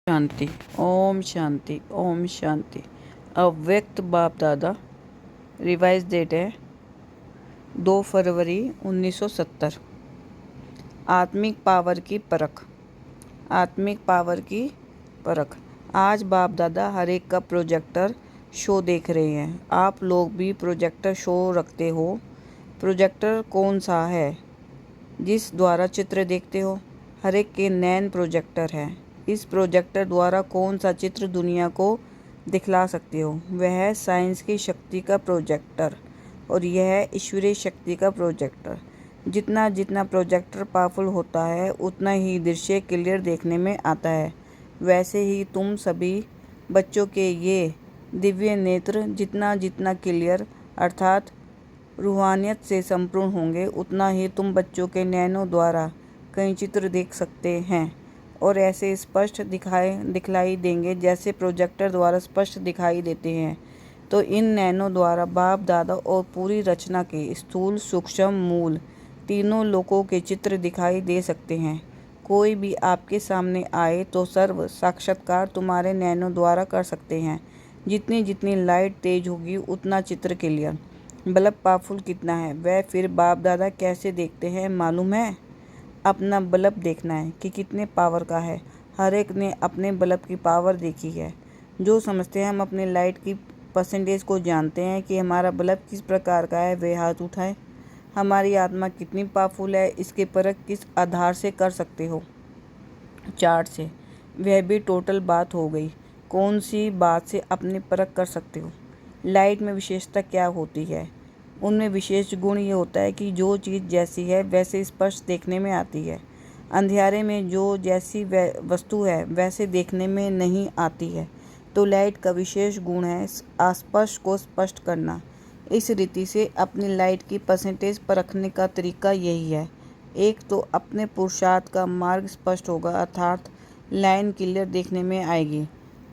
शांति। ओम शांति। ओम शांति। अव्यक्त बाप दादा। रिवाइज डेट है 2 फरवरी 1970। आत्मिक पावर की परख। आत्मिक पावर की परख। आज बाप दादा हर एक का प्रोजेक्टर शो देख रहे हैं। आप लोग भी प्रोजेक्टर शो रखते हो। प्रोजेक्टर कौन सा है जिस द्वारा चित्र देखते हो? हर एक के नैन प्रोजेक्टर है। इस प्रोजेक्टर द्वारा कौन सा चित्र दुनिया को दिखला सकते हो? वह है साइंस की शक्ति का प्रोजेक्टर और यह है ईश्वरीय शक्ति का प्रोजेक्टर। जितना जितना प्रोजेक्टर पावरफुल होता है उतना ही दृश्य क्लियर देखने में आता है। वैसे ही तुम सभी बच्चों के ये दिव्य नेत्र जितना जितना क्लियर अर्थात रूहानियत से संपूर्ण होंगे उतना ही तुम बच्चों के नैनों द्वारा कई चित्र देख सकते हैं और ऐसे स्पष्ट दिखलाई देंगे जैसे प्रोजेक्टर द्वारा स्पष्ट दिखाई देते हैं। तो इन नैनों द्वारा बाप दादा और पूरी रचना के स्थूल सूक्ष्म मूल तीनों लोकों के चित्र दिखाई दे सकते हैं। कोई भी आपके सामने आए तो सर्व साक्षात्कार तुम्हारे नैनों द्वारा कर सकते हैं। जितनी जितनी लाइट तेज होगी उतना चित्र क्लियर। बल्ब पावरफुल कितना है वह फिर बाप दादा कैसे देखते हैं मालूम है? अपना बल्ब देखना है कि कितने पावर का है। हर एक ने अपने बल्ब की पावर देखी है। जो समझते हैं हम अपने लाइट की परसेंटेज को जानते हैं कि हमारा बल्ब किस प्रकार का है वे हाथ उठाए। हमारी आत्मा कितनी पावरफुल है इसके परख किस आधार से कर सकते हो? चार्ट से। वह भी टोटल बात हो गई। कौन सी बात से अपनी परख कर सकते हो? लाइट में विशेषता क्या होती है? उनमें विशेष गुण ये होता है कि जो चीज़ जैसी है वैसे स्पष्ट देखने में आती है। अंधियारे में जो जैसी वस्तु है वैसे देखने में नहीं आती है। तो लाइट का विशेष गुण है अस्पष्ट को स्पष्ट करना। इस रीति से अपनी लाइट की परसेंटेज परखने का तरीका यही है। एक तो अपने पुरुषार्थ का मार्ग स्पष्ट होगा अर्थात लाइन क्लियर देखने में आएगी।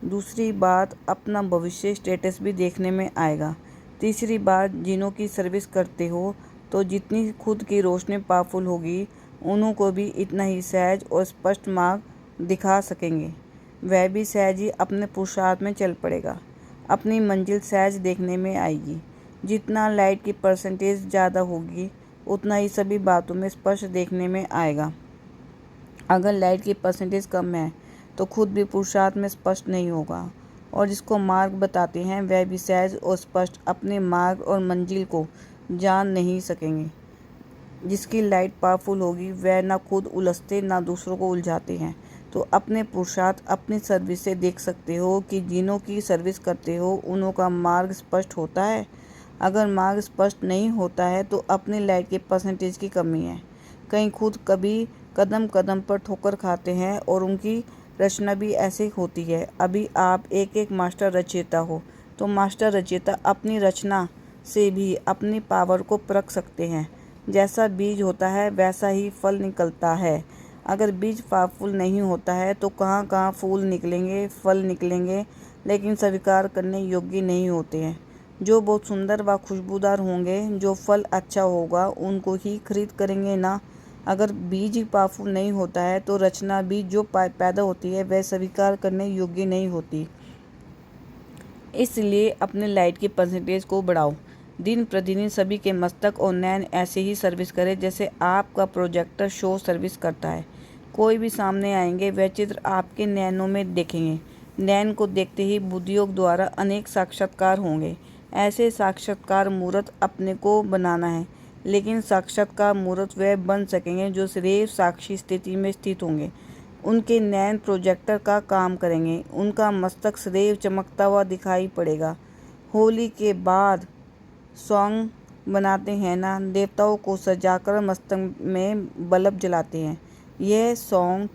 दूसरी बात अपना भविष्य स्टेटस भी देखने में आएगा। तीसरी बात जिनों की सर्विस करते हो तो जितनी खुद की रोशनी पावरफुल होगी उन्हों को भी इतना ही सहज और स्पष्ट मार्ग दिखा सकेंगे। वह भी सहज ही अपने पुरुषार्थ में चल पड़ेगा। अपनी मंजिल सहज देखने में आएगी। जितना लाइट की परसेंटेज ज़्यादा होगी उतना ही सभी बातों में स्पष्ट देखने में आएगा। अगर लाइट की परसेंटेज कम है तो खुद भी पुरुषार्थ में स्पष्ट नहीं होगा और जिसको मार्ग बताते हैं वह भी सहज और स्पष्ट अपने मार्ग और मंजिल को जान नहीं सकेंगे। जिसकी लाइट पावरफुल होगी वह ना खुद उलझते ना दूसरों को उलझाते हैं। तो अपने पुरुषार्थ अपनी सर्विस से देख सकते हो कि जिनों की सर्विस करते हो उन्हों का मार्ग स्पष्ट होता है। अगर मार्ग स्पष्ट नहीं होता है तो अपनी लाइट के परसेंटेज की कमी है। कहीं खुद कभी कदम कदम पर ठोकर खाते हैं और उनकी रचना भी ऐसे होती है। अभी आप एक एक मास्टर रचयिता हो तो मास्टर रचयिता अपनी रचना से भी अपनी पावर को परख सकते हैं। जैसा बीज होता है वैसा ही फल निकलता है। अगर बीज पावरफुल नहीं होता है तो कहाँ कहाँ फूल निकलेंगे फल निकलेंगे लेकिन स्वीकार करने योग्य नहीं होते हैं। जो बहुत सुंदर व खुशबूदार होंगे जो फल अच्छा होगा उनको ही खरीद करेंगे ना। अगर बीज ही पावरफुल नहीं होता है तो रचना भी जो पैदा होती है वह स्वीकार करने योग्य नहीं होती। इसलिए अपने लाइट की परसेंटेज को बढ़ाओ। दिन प्रतिदिन सभी के मस्तक और नैन ऐसे ही सर्विस करें जैसे आपका प्रोजेक्टर शो सर्विस करता है। कोई भी सामने आएंगे वह चित्र आपके नैनों में देखेंगे। नैन को देखते ही बुद्धियोग द्वारा अनेक साक्षात्कार होंगे। ऐसे साक्षात्कार मूर्त अपने को बनाना है लेकिन साक्षात्कार मूर्त वह बन सकेंगे जो सदैव साक्षी स्थिति में स्थित होंगे। उनके नैन प्रोजेक्टर का काम करेंगे। उनका मस्तक सदैव चमकता हुआ दिखाई पड़ेगा। होली के बाद सॉन्ग बनाते हैं ना, देवताओं को सजाकर मस्तक में बल्ब जलाते हैं। यह सॉन्ग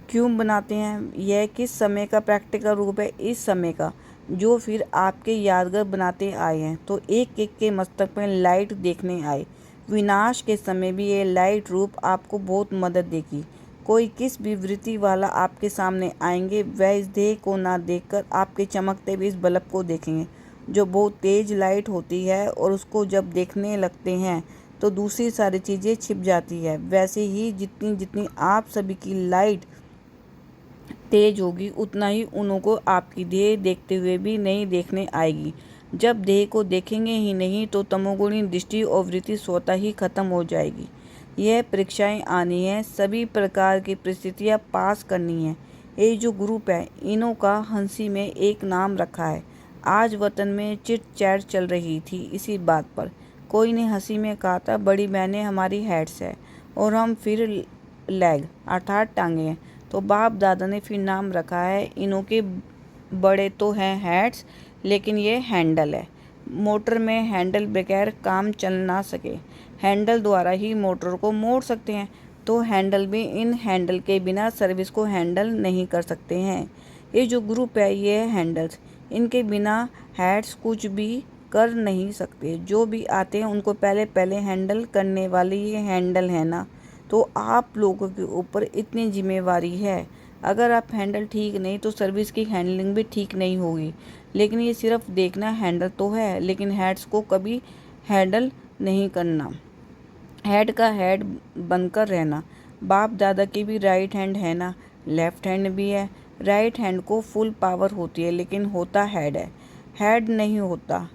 क्यों बनाते हैं? यह किस समय का प्रैक्टिकल रूप है? इस समय का जो फिर आपके यादगार बनाते आए हैं। तो एक एक के मस्तक में लाइट देखने आए। विनाश के समय भी ये लाइट रूप आपको बहुत मदद देगी। कोई किस भी वृत्ति वाला आपके सामने आएंगे वह इस देह को ना देखकर आपके चमकते हुए इस बल्ब को देखेंगे जो बहुत तेज लाइट होती है और उसको जब देखने लगते हैं तो दूसरी सारी चीज़ें छिप जाती है। वैसे ही जितनी जितनी आप सभी की लाइट तेज होगी उतना ही उनको आपकी देह देखते हुए भी नहीं देखने आएगी। जब देह को देखेंगे ही नहीं तो तमोगुणी दृष्टि और वृत्ति स्वतः ही खत्म हो जाएगी। यह परीक्षाएं आनी है, सभी प्रकार की परिस्थितियां पास करनी है। ये जो ग्रुप है इन्हों का हंसी में एक नाम रखा है। आज वतन में चिट चैट चल रही थी इसी बात पर। कोई ने हंसी में कहा था बड़ी बहनें हमारी हेड्स है और हम फिर लेग अर्थात टांगे हैं। तो बाप दादा ने फिर नाम रखा है इन्हों के बड़े तो हैं हेड्स लेकिन ये हैंडल है। मोटर में हैंडल बगैर काम चल ना सके, हैंडल द्वारा ही मोटर को मोड़ सकते हैं, तो हैंडल भी इन हैंडल के बिना सर्विस को हैंडल नहीं कर सकते हैं। ये जो ग्रुप है ये हैंडल्स, इनके बिना हेड्स कुछ भी कर नहीं सकते। जो भी आते हैं उनको पहले पहले हैंडल करने वाले ये हैंडल है ना, तो आप लोगों के ऊपर इतनी जिम्मेवारी है। अगर आप हैंडल ठीक नहीं तो सर्विस की हैंडलिंग भी ठीक नहीं होगी। लेकिन ये सिर्फ देखना हैंडल तो है, लेकिन हेड्स को कभी हैंडल नहीं करना, हेड का हेड बनकर रहना। बाप दादा की भी राइट हैंड है ना, लेफ्ट हैंड भी है। राइट हैंड को फुल पावर होती है लेकिन होता हेड है, हेड नहीं होता।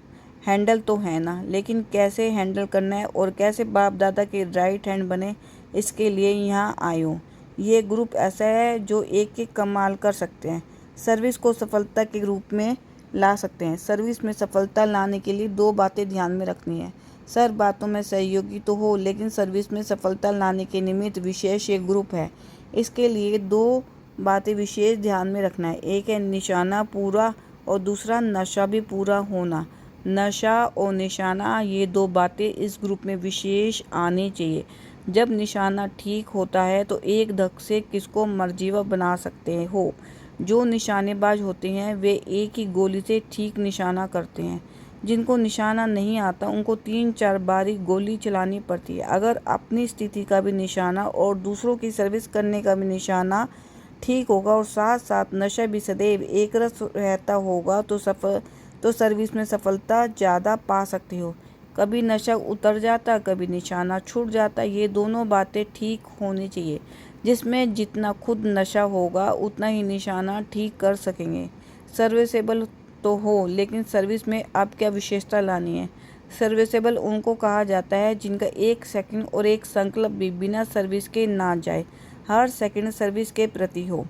हैंडल तो है ना, लेकिन कैसे हैंडल करना है और कैसे बाप दादा के राइट हैंड बने, इसके लिए यहाँ आयो। ये ग्रुप ऐसा है जो एक एक कमाल कर सकते हैं, सर्विस को सफलता के रूप में ला सकते हैं। सर्विस में सफलता लाने के लिए दो बातें ध्यान में रखनी है। सब बातों में सहयोगी तो हो, लेकिन सर्विस में सफलता लाने के निमित्त विशेष एक ग्रुप है। इसके लिए दो बातें विशेष ध्यान में रखना है। एक है निशाना पूरा और दूसरा नशा भी पूरा होना। नशा और निशाना ये दो बातें इस ग्रुप में विशेष आनी चाहिए। जब निशाना ठीक होता है तो एक धक से किसको मर्जीवा बना सकते हो। जो निशानेबाज होते हैं वे एक ही गोली से ठीक निशाना करते हैं। जिनको निशाना नहीं आता उनको 3-4 बारी गोली चलानी पड़ती है। अगर अपनी स्थिति का भी निशाना और दूसरों की सर्विस करने का भी निशाना ठीक होगा और साथ साथ नशा भी सदैव एक रस रहता होगा तो सर्विस में सफलता ज़्यादा पा सकते हो। कभी नशा उतर जाता, कभी निशाना छूट जाता, ये दोनों बातें ठीक होनी चाहिए। जिसमें जितना खुद नशा होगा उतना ही निशाना ठीक कर सकेंगे। सर्विसेबल तो हो, लेकिन सर्विस में अब क्या विशेषता लानी है। सर्विसेबल उनको कहा जाता है जिनका एक सेकंड और एक संकल्प भी बिना सर्विस के ना जाए। हर सेकंड सर्विस के प्रति हो,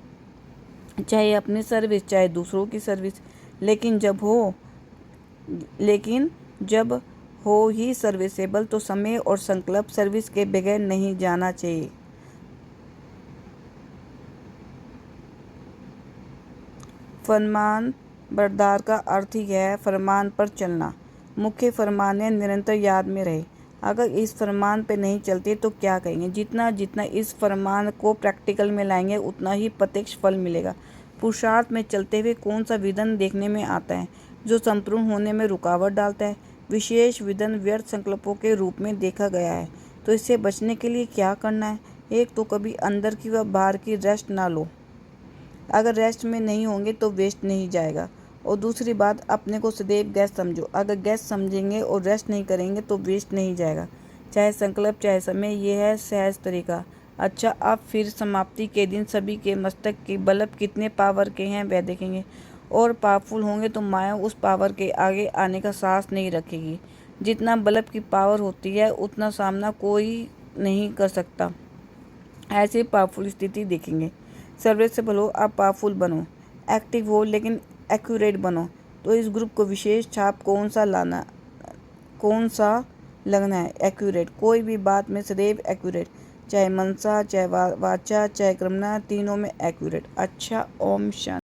चाहे अपनी सर्विस चाहे दूसरों की सर्विस। लेकिन जब हो ही सर्विसेबल तो समय और संकल्प सर्विस के बगैर नहीं जाना चाहिए। फरमान बरदार का अर्थ ही है फरमान पर चलना। मुख्य फरमान है निरंतर याद में रहे। अगर इस फरमान पे नहीं चलते तो क्या कहेंगे। जितना जितना इस फरमान को प्रैक्टिकल में लाएंगे उतना ही प्रत्यक्ष फल मिलेगा। पुरुषार्थ में चलते हुए कौन सा विधन देखने में आता है जो संपूर्ण होने में रुकावट डालता है। विशेष विधन व्यर्थ संकल्पों के रूप में देखा गया है। तो इससे बचने के लिए क्या करना है। एक तो कभी अंदर की व बाहर की रेस्ट ना लो। अगर रेस्ट में नहीं होंगे तो वेस्ट नहीं जाएगा। और दूसरी बात, अपने को सदैव गेस्ट समझो। अगर गेस्ट समझेंगे और रेस्ट नहीं करेंगे तो वेस्ट नहीं जाएगा, चाहे संकल्प चाहे समय। ये है सहज तरीका। अच्छा, अब फिर समाप्ति के दिन सभी के मस्तक के बल्ब कितने पावर के हैं वह देखेंगे। और पावरफुल होंगे तो माया उस पावर के आगे आने का साहस नहीं रखेगी। जितना बल्ब की पावर होती है उतना सामना कोई नहीं कर सकता। ऐसे पावरफुल स्थिति देखेंगे। सर्विसेबल हो, आप पावरफुल बनो, एक्टिव हो लेकिन एक्यूरेट बनो। तो इस ग्रुप को विशेष छाप कौन सा लगना है। एक्यूरेट, कोई भी बात में सदैव एक्यूरेट, चाहे मनसा चाहे वाचा चाहे कर्मणा, तीनों में एक्यूरेट। अच्छा, ओम शांति।